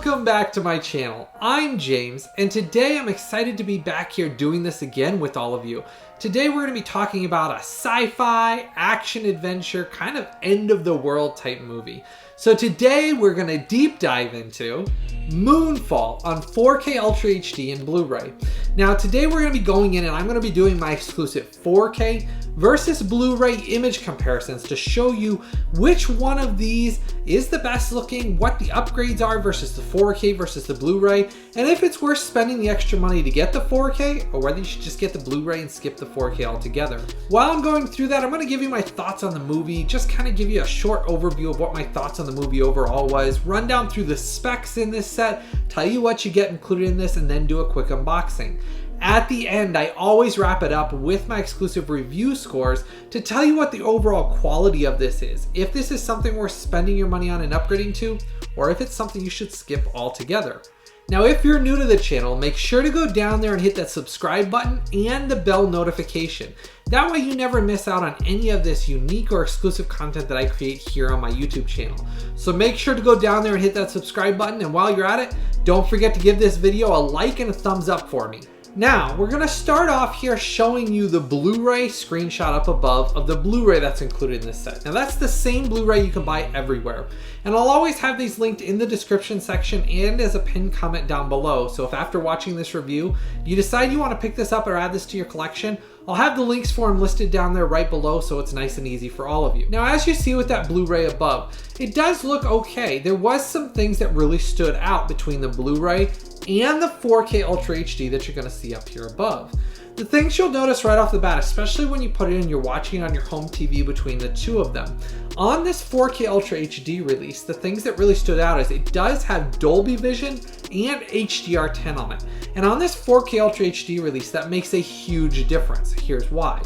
Welcome back to my channel. I'm James, and today I'm excited to be back here doing this again with all of you. Today we're going to be talking about a sci-fi, action-adventure, kind of end-of-the-world type movie. So today we're going to deep dive into Moonfall on 4K Ultra HD and Blu-ray. Now today we're going to be going in and I'm going to be doing my exclusive 4K versus Blu-ray image comparisons to show you which one of these is the best looking, what the upgrades are versus the 4K versus the Blu-ray, and if it's worth spending the extra money to get the 4K or whether you should just get the Blu-ray and skip the 4K altogether. While I'm going through that, I'm going to give you my thoughts on the movie, just kind of give you a short overview of what my thoughts on the movie overall was, run down through the specs in this set, tell you what you get included in this, and then do a quick unboxing. At the end, I always wrap it up with my exclusive review scores to tell you what the overall quality of this is, if this is something worth spending your money on and upgrading to, or if it's something you should skip altogether. Now, if you're new to the channel, make sure to go down there and hit that subscribe button and the bell notification. That way you never miss out on any of this unique or exclusive content that I create here on my YouTube channel. So make sure to go down there and hit that subscribe button, and while you're at it, don't forget to give this video a like and a thumbs up for me. Now, we're going to start off here showing you the Blu-ray screenshot up above of the Blu-ray that's included in this set. Now, that's the same Blu-ray you can buy everywhere. And I'll always have these linked in the description section and as a pinned comment down below. So if after watching this review, you decide you want to pick this up or add this to your collection, I'll have the links for them listed down there right below so it's nice and easy for all of you. Now, as you see with that Blu-ray above, it does look okay. There was some things that really stood out between the Blu-ray and the 4K Ultra HD that you're going to see up here above. The things you'll notice right off the bat, especially when you put it in, you're watching it on your home TV between the two of them. On this 4K Ultra HD release, the things that really stood out is it does have Dolby Vision and HDR10 on it. And on this 4K Ultra HD release, that makes a huge difference. Here's why.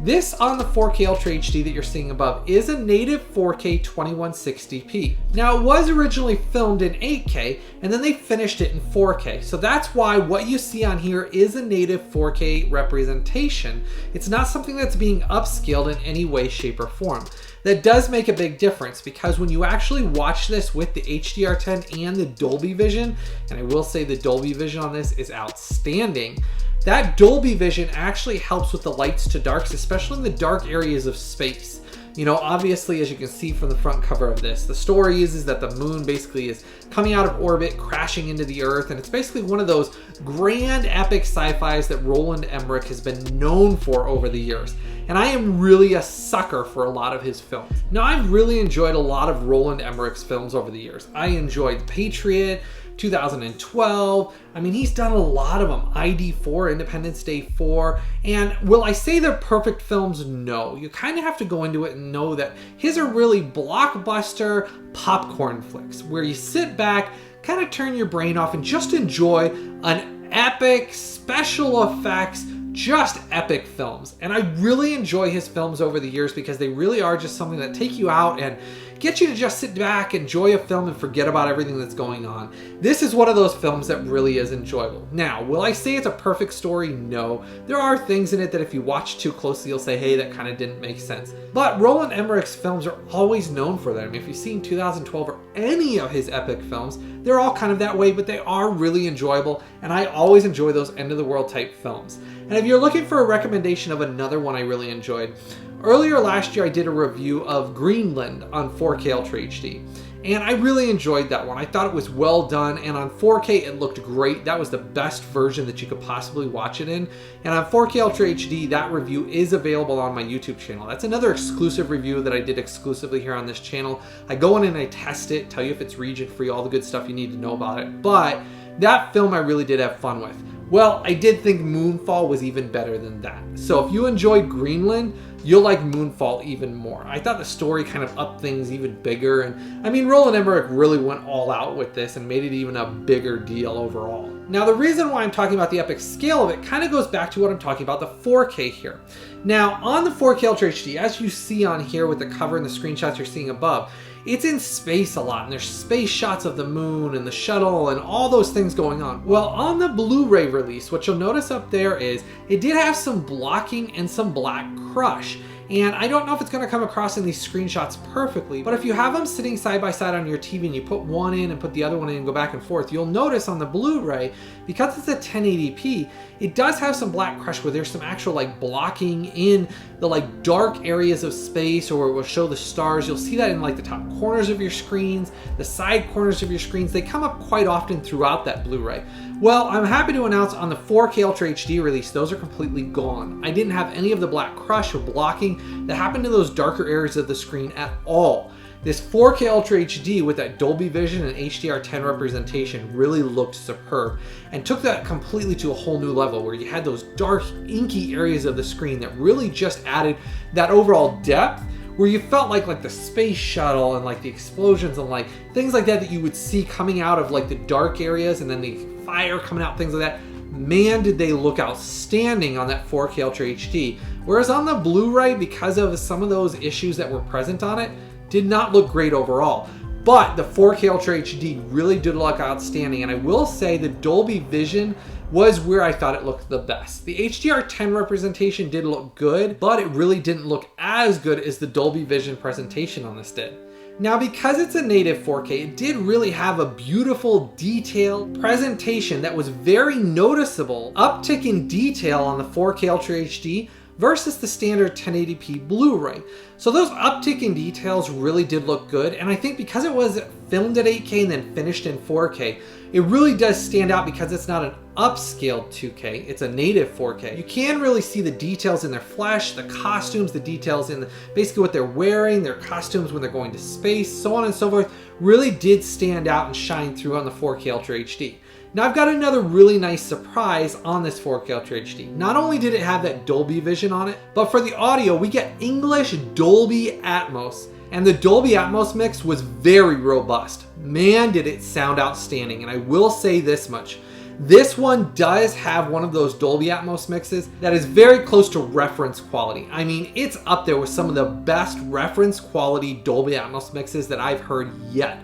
This on the 4K Ultra HD that you're seeing above is a native 4K 2160p. Now, it was originally filmed in 8K and then they finished it in 4K. So that's why what you see on here is a native 4K representation. It's not something that's being upscaled in any way, shape, or form. That does make a big difference because when you actually watch this with the HDR10 and the Dolby Vision, and I will say the Dolby Vision on this is outstanding, that Dolby Vision actually helps with the lights to darks, especially in the dark areas of space. You know, obviously, as you can see from the front cover of this, the story is that the moon basically is coming out of orbit, crashing into the earth, and it's basically one of those grand epic sci-fis that Roland Emmerich has been known for over the years. And I am really a sucker for a lot of his films. Now, I've really enjoyed a lot of Roland Emmerich's films over the years. I enjoyed Patriot, 2012. I mean, he's done a lot of them. ID4, Independence Day 4. And will I say they're perfect films? No. You kind of have to go into it and know that his are really blockbuster popcorn flicks where you sit back, kind of turn your brain off and just enjoy an epic special effects, just epic films. And I really enjoy his films over the years because they really are just something that take you out and get you to just sit back, enjoy a film, and forget about everything that's going on. This is one of those films that really is enjoyable. Now, will I say it's a perfect story? No. There are things in it that if you watch too closely, you'll say, hey, that kind of didn't make sense. But Roland Emmerich's films are always known for that. I mean, if you've seen 2012 or any of his epic films, they're all kind of that way, but they are really enjoyable, and I always enjoy those end-of-the-world type films. And if you're looking for a recommendation of another one I really enjoyed, earlier last year I did a review of Greenland on 4K Ultra HD. And I really enjoyed that one. I thought it was well done, and on 4K it looked great. That was the best version that you could possibly watch it in. And on 4K Ultra HD, that review is available on my YouTube channel. That's another exclusive review that I did exclusively here on this channel. I go in and I test it, tell you if it's region free, all the good stuff you need to know about it. But that film I really did have fun with. Well, I did think Moonfall was even better than that. So if you enjoyed Greenland, you'll like Moonfall even more. I thought the story kind of upped things even bigger. And I mean, Roland Emmerich really went all out with this and made it even a bigger deal overall. Now, the reason why I'm talking about the epic scale of it kind of goes back to what I'm talking about, the 4K here. Now, on the 4K Ultra HD, as you see on here with the cover and the screenshots you're seeing above, it's in space a lot, and there's space shots of the moon and the shuttle and all those things going on. Well, on the Blu-ray release, what you'll notice up there is it did have some blocking and some black crush. And I don't know if it's going to come across in these screenshots perfectly, but if you have them sitting side by side on your TV and you put one in and put the other one in and go back and forth, you'll notice on the Blu-ray, because it's a 1080p, it does have some black crush where there's some actual like blocking in the like dark areas of space, or it will show the stars. You'll see that in like the top corners of your screens, the side corners of your screens. They come up quite often throughout that Blu-ray. Well, I'm happy to announce on the 4K Ultra HD release, those are completely gone. I didn't have any of the black crush or blocking that happened in those darker areas of the screen at all. This 4K Ultra HD with that Dolby Vision and HDR10 representation really looked superb and took that completely to a whole new level where you had those dark, inky areas of the screen that really just added that overall depth, where you felt like the space shuttle and like the explosions and like things like that you would see coming out of like the dark areas, and then the fire coming out, things like that. Man, did they look outstanding on that 4K Ultra HD. Whereas on the Blu-ray, because of some of those issues that were present on it, did not look great overall. But the 4K Ultra HD really did look outstanding, and I will say the Dolby Vision was where I thought it looked the best. The HDR10 representation did look good, but it really didn't look as good as the Dolby Vision presentation on this did. Now, because it's a native 4K, it did really have a beautiful, detailed presentation that was very noticeable, uptick in detail on the 4K Ultra HD versus the standard 1080p Blu-ray. So those uptick in details really did look good, and I think because it was filmed at 8K and then finished in 4K, it really does stand out because it's not an upscaled 2K, it's a native 4K. You can really see the details in their flesh, the costumes, the details in basically what they're wearing, their costumes when they're going to space, so on and so forth, really did stand out and shine through on the 4K Ultra HD. Now I've got another really nice surprise on this 4K Ultra HD. Not only did it have that Dolby Vision on it, but for the audio we get English Dolby Atmos. And the Dolby Atmos mix was very robust. Man, did it sound outstanding. And I will say this much. This one does have one of those Dolby Atmos mixes that is very close to reference quality. I mean, it's up there with some of the best reference quality Dolby Atmos mixes that I've heard yet.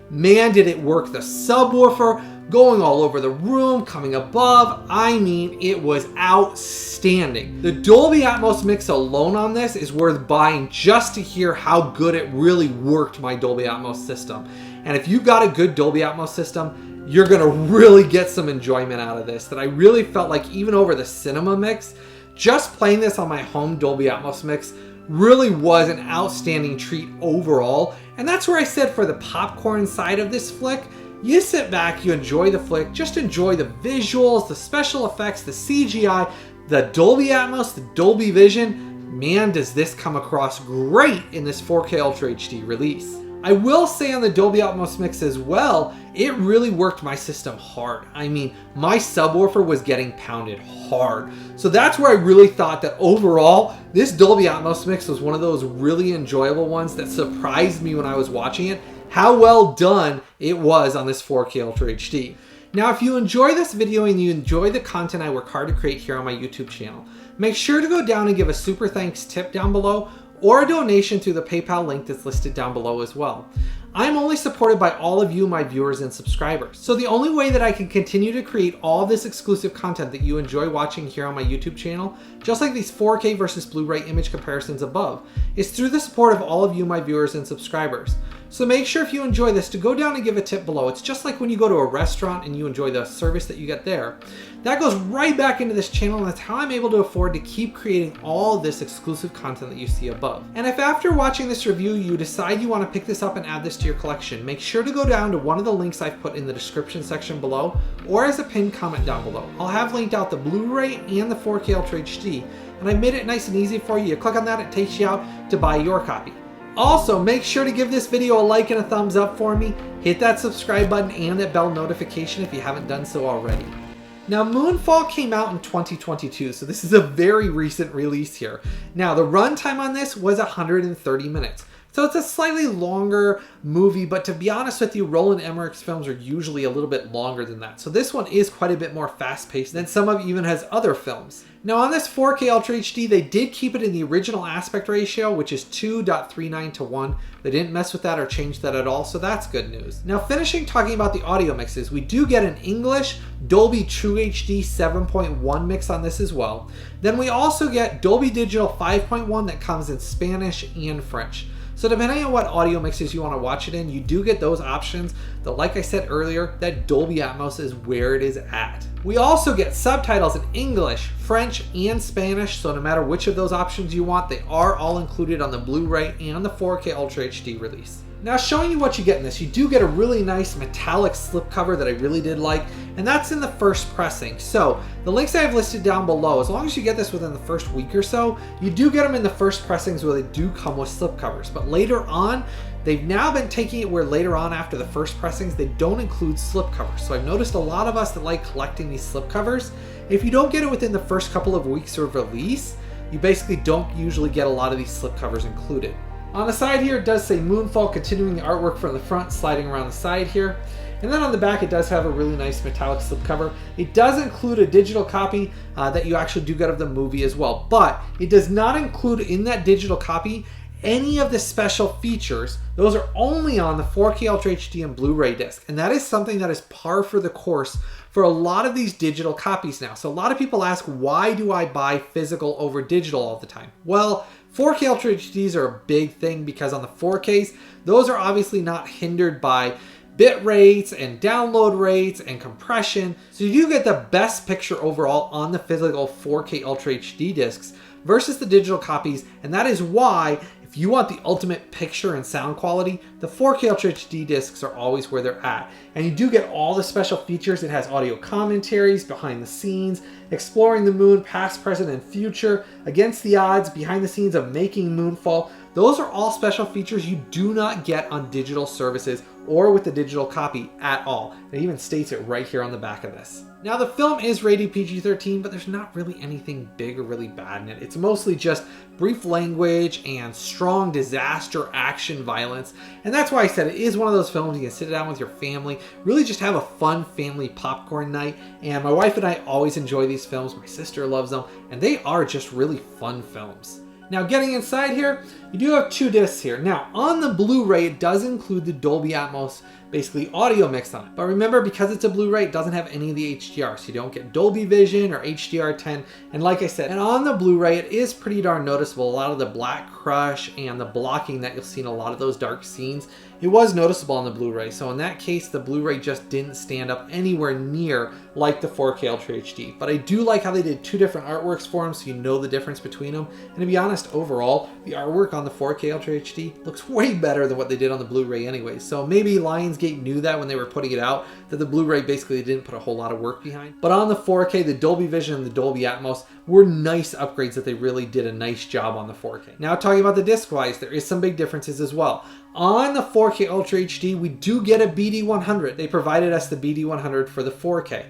Man, did it work. The subwoofer going all over the room, coming above. I mean, it was outstanding. The Dolby Atmos mix alone on this is worth buying just to hear how good it really worked my Dolby Atmos system. And if you've got a good Dolby Atmos system, you're gonna really get some enjoyment out of this. That I really felt like even over the cinema mix, just playing this on my home Dolby Atmos mix really was an outstanding treat overall. And that's where I said for the popcorn side of this flick, you sit back, you enjoy the flick, just enjoy the visuals, the special effects, the CGI, the Dolby Atmos, the Dolby Vision. Man, does this come across great in this 4K Ultra HD release. I will say on the Dolby Atmos mix as well, it really worked my system hard. I mean, my subwoofer was getting pounded hard. So that's where I really thought that overall, this Dolby Atmos mix was one of those really enjoyable ones that surprised me when I was watching it, how well done it was on this 4K Ultra HD. Now, if you enjoy this video and you enjoy the content I work hard to create here on my YouTube channel, make sure to go down and give a super thanks tip down below, or a donation through the PayPal link that's listed down below as well. I'm only supported by all of you, my viewers and subscribers. So the only way that I can continue to create all this exclusive content that you enjoy watching here on my YouTube channel, just like these 4K versus Blu-ray image comparisons above, is through the support of all of you, my viewers and subscribers. So make sure if you enjoy this to go down and give a tip below. It's just like when you go to a restaurant and you enjoy the service that you get there. That goes right back into this channel, and that's how I'm able to afford to keep creating all this exclusive content that you see above. And if after watching this review you decide you want to pick this up and add this to your collection, make sure to go down to one of the links I've put in the description section below, or as a pinned comment down below. I'll have linked out the Blu-ray and the 4K Ultra HD, and I've made it nice and easy for you. You click on that, it takes you out to buy your copy. Also, make sure to give this video a like and a thumbs up for me. Hit that subscribe button and that bell notification if you haven't done so already. Now, Moonfall came out in 2022, so this is a very recent release here. Now, the runtime on this was 130 minutes. So it's a slightly longer movie, but to be honest with you, Roland Emmerich's films are usually a little bit longer than that. So this one is quite a bit more fast-paced than some of even has other films. Now on this 4K Ultra HD, they did keep it in the original aspect ratio, which is 2.39 to 1. They didn't mess with that or change that at all, so that's good news. Now finishing talking about the audio mixes, we do get an English Dolby True HD 7.1 mix on this as well. Then we also get Dolby Digital 5.1 that comes in Spanish and French. So depending on what audio mixes you want to watch it in, you do get those options. But like I said earlier, that Dolby Atmos is where it is at. We also get subtitles in English, French, and Spanish. So no matter which of those options you want, they are all included on the Blu-ray and the 4K Ultra HD release. Now showing you what you get in this, you do get a really nice metallic slipcover that I really did like, and that's in the first pressing. So the links I have listed down below, as long as you get this within the first week or so, you do get them in the first pressings where they do come with slipcovers. But later on, they've now been taking it where later on after the first pressings, they don't include slipcovers. So I've noticed a lot of us that like collecting these slipcovers, if you don't get it within the first couple of weeks of release, you basically don't usually get a lot of these slipcovers included. On the side here, it does say Moonfall, continuing the artwork from the front, sliding around the side here. And then on the back, it does have a really nice metallic slipcover. It does include a digital copy that you actually do get of the movie as well. But it does not include in that digital copy any of the special features. Those are only on the 4K Ultra HD and Blu-ray disc. And that is something that is par for the course for a lot of these digital copies now. So a lot of people ask, why do I buy physical over digital all the time? Well, 4K Ultra HDs are a big thing because on the 4Ks, those are obviously not hindered by bit rates and download rates and compression. So you do get the best picture overall on the physical 4K Ultra HD discs versus the digital copies. And that is why if you want the ultimate picture and sound quality, the 4K Ultra HD discs are always where they're at. And you do get all the special features. It has audio commentaries, behind the scenes, exploring the moon, past, present, and future, against the odds, behind the scenes of making Moonfall. Those are all special features you do not get on digital services or with the digital copy at all. It even states it right here on the back of this. Now the film is rated PG-13, but there's not really anything big or really bad in it. It's mostly just brief language and strong disaster action violence. And that's why I said it is one of those films you can sit down with your family, really just have a fun family popcorn night. And my wife and I always enjoy these films. My sister loves them, and they are just really fun films. Now getting inside here, you do have two discs here. Now on the Blu-ray, it does include the Dolby Atmos basically audio mix on it. But remember, because it's a Blu-ray, it doesn't have any of the HDR, so you don't get Dolby Vision or HDR10. And like I said, and on the Blu-ray, it is pretty darn noticeable. A lot of the black crush and the blocking that you'll see in a lot of those dark scenes, it was noticeable on the Blu-ray. So in that case, the Blu-ray just didn't stand up anywhere near like the 4K Ultra HD. But I do like how they did two different artworks for them, so you know the difference between them. And to be honest, overall, the artwork on the 4K Ultra HD looks way better than what they did on the Blu-ray anyways. So maybe Lionsgate knew that when they were putting it out, that the Blu-ray basically didn't put a whole lot of work behind. But on the 4K, the Dolby Vision and the Dolby Atmos were nice upgrades that they really did a nice job on the 4K. Now talking about the disc-wise, there is some big differences as well. On the 4K Ultra HD, we do get a BD100. They provided us the BD100 for the 4K.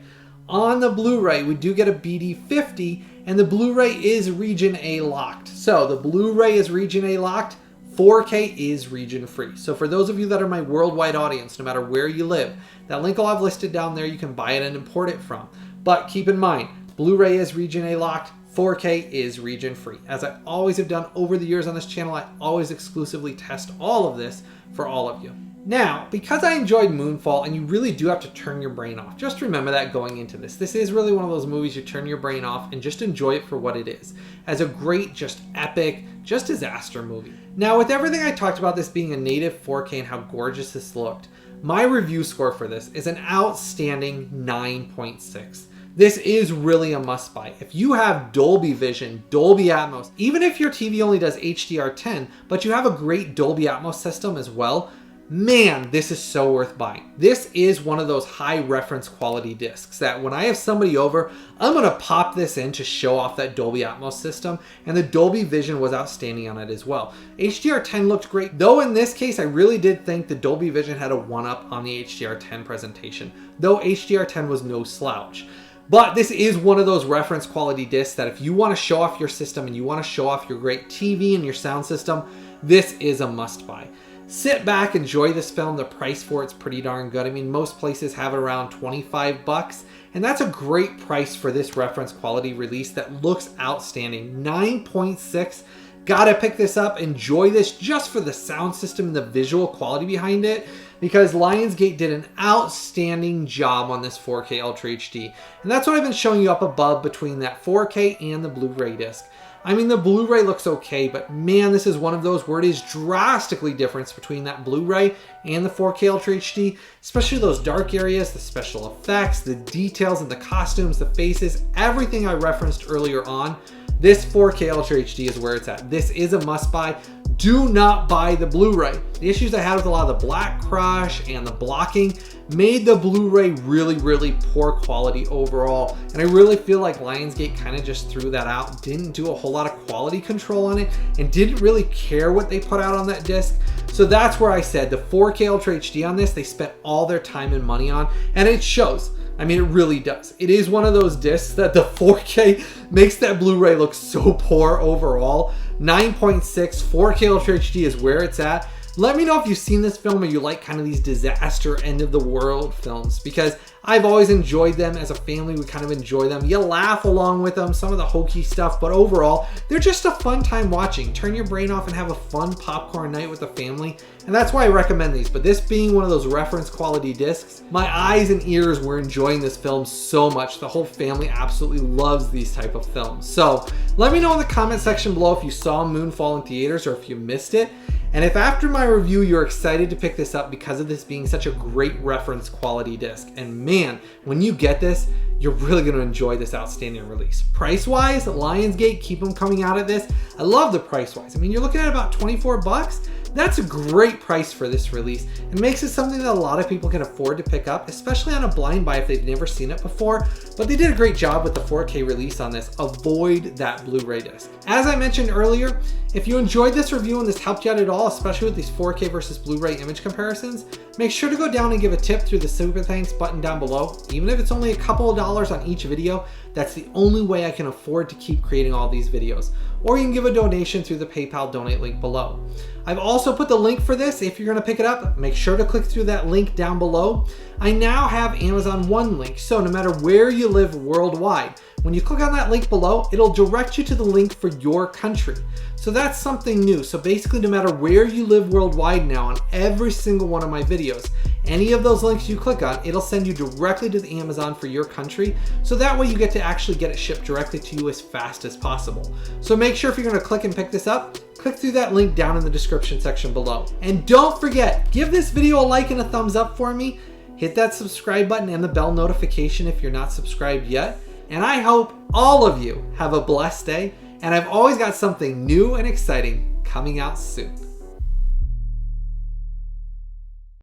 On the Blu-ray, we do get a BD50, and the Blu-ray is Region A locked. So the Blu-ray is Region A locked, 4K is region free. So for those of you that are my worldwide audience, no matter where you live, that link I'll have listed down there, you can buy it and import it from. But keep in mind, Blu-ray is Region A locked, 4K is region free. As I always have done over the years on this channel, I always exclusively test all of this for all of you. Now, because I enjoyed Moonfall, and you really do have to turn your brain off, just remember that going into this. This is really one of those movies you turn your brain off and just enjoy it for what it is. As a great, just epic, just disaster movie. Now, with everything I talked about this being a native 4K and how gorgeous this looked, my review score for this is an outstanding 9.6. This is really a must buy. If you have Dolby Vision, Dolby Atmos, even if your TV only does HDR10, but you have a great Dolby Atmos system as well, man, this is so worth buying. This is one of those high reference quality discs that when I have somebody over, I'm gonna pop this in to show off that Dolby Atmos system, and the Dolby Vision was outstanding on it as well. HDR10 looked great, though in this case, I really did think the Dolby Vision had a one-up on the HDR10 presentation, though HDR10 was no slouch. But this is one of those reference quality discs that if you want to show off your system and you want to show off your great TV and your sound system, this is a must buy. Sit back, enjoy this film. The price for it's pretty darn good. I mean, most places have it around 25 bucks, and that's a great price for this reference quality release that looks outstanding. 9.6. Gotta pick this up. Enjoy this just for the sound system and the visual quality behind it, because Lionsgate did an outstanding job on this 4K Ultra HD. And that's what I've been showing you up above between that 4K and the Blu-ray disc. I mean, the Blu-ray looks okay, but man, this is one of those where it is drastically different between that Blu-ray and the 4K Ultra HD, especially those dark areas, the special effects, the details and the costumes, the faces, everything I referenced earlier on. This 4K Ultra HD is where it's at. This is a must buy. Do not buy the Blu-ray. The issues I had with a lot of the black crush and the blocking made the Blu-ray really, really poor quality overall. And I really feel like Lionsgate kind of just threw that out, didn't do a whole lot of quality control on it, and didn't really care what they put out on that disc. So that's where I said the 4K Ultra HD on this, they spent all their time and money on, and it shows. I mean, it really does. It is one of those discs that the 4K makes that Blu-ray look so poor overall. 9.6, 4K Ultra HD is where it's at. Let me know if you've seen this film or you like kind of these disaster end of the world films, because I've always enjoyed them. As a family, we kind of enjoy them. You laugh along with them, some of the hokey stuff, but overall, they're just a fun time watching. Turn your brain off and have a fun popcorn night with the family, and that's why I recommend these. But this being one of those reference quality discs, my eyes and ears were enjoying this film so much. The whole family absolutely loves these type of films. So let me know in the comment section below if you saw Moonfall in theaters or if you missed it. And if after my review you're excited to pick this up because of this being such a great reference quality disc. And man, when you get this, you're really going to enjoy this outstanding release. Price-wise, Lionsgate, keep them coming out at this. I love the price-wise. I mean, you're looking at about 24 bucks. That's a great price for this release. It makes it something that a lot of people can afford to pick up, especially on a blind buy if they've never seen it before. But they did a great job with the 4K release on this. Avoid that Blu-ray disc. As I mentioned earlier, if you enjoyed this review and this helped you out at all, especially with these 4K versus Blu-ray image comparisons, make sure to go down and give a tip through the super thanks button down below. Even if it's only a couple of dollars on each video, that's the only way I can afford to keep creating all these videos. Or you can give a donation through the PayPal donate link below. I've also put the link for this. If you're gonna pick it up, make sure to click through that link down below. I now have Amazon One link, so no matter where you live worldwide, when you click on that link below, it'll direct you to the link for your country. So that's something new. So basically, no matter where you live worldwide now on every single one of my videos, any of those links you click on, it'll send you directly to the Amazon for your country. So that way you get to actually get it shipped directly to you as fast as possible. So make sure if you're gonna click and pick this up, click through that link down in the description section below. And don't forget, give this video a like and a thumbs up for me. Hit that subscribe button and the bell notification if you're not subscribed yet. And I hope all of you have a blessed day. And I've always got something new and exciting coming out soon.